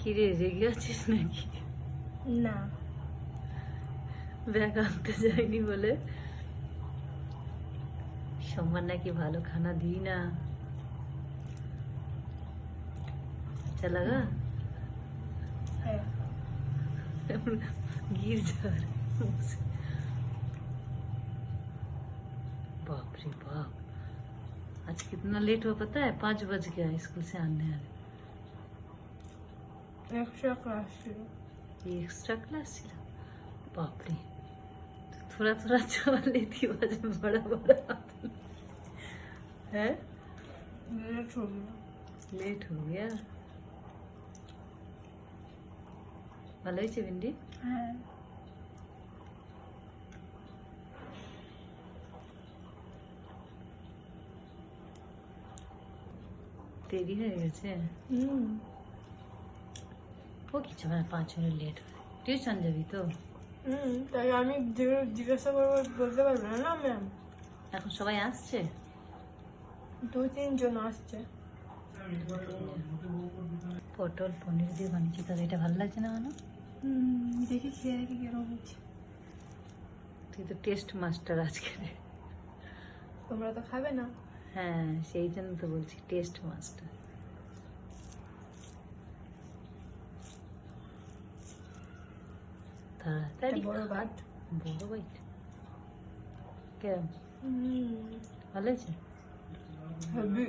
কিরে রেগে আছিস নাকি? না, ব্যাগ আনতে যাইনি বলে সোমবার নাকি ভালো খানা দিই না। আচ্ছা লাগা হ্যাঁ। गिर जा रहे हैं मुझसे। बाप रे बाप, आज कितना लेट हुआ पता है? 5 बज गया स्कूल से आने आने। एक्स्ट्रा क्लास ছিল। ये एक्स्ट्रा क्लास ছিল? बाप रे, थोड़ा थोड़ा चल लेती वजह बड़ा बड़ा है। लेट हो गया। लेट हो गया। ভালো হয়েছে ভিন্ডি? হ্যাঁ। দেরি হয়ে গেছে। ও কিছু না, 5 মিনিট লেট হয়। টিউশন যাবি তো? তাই আমি জিজ্ঞাসা করবো, বলতে পারবে না না ম্যাম। এখন সবাই আসছে? 2-3 জন আসছে। পটল পনির দিয়ে বানিয়েছি, তবে এটা ভালো লাগছে না কেন? দেখি খেয়ে দেখি কেরকম হচ্ছে। তুই তো টেস্ট মাস্টার আজকে। তোমরা তো খাবে না। হ্যাঁ, সেই জন্য তো বলছি টেস্ট মাস্টার। তাড়াতাড়ি বড় খা। বাইট। বড় বাইট কেমন? ভালো হয়েছে? হেভি।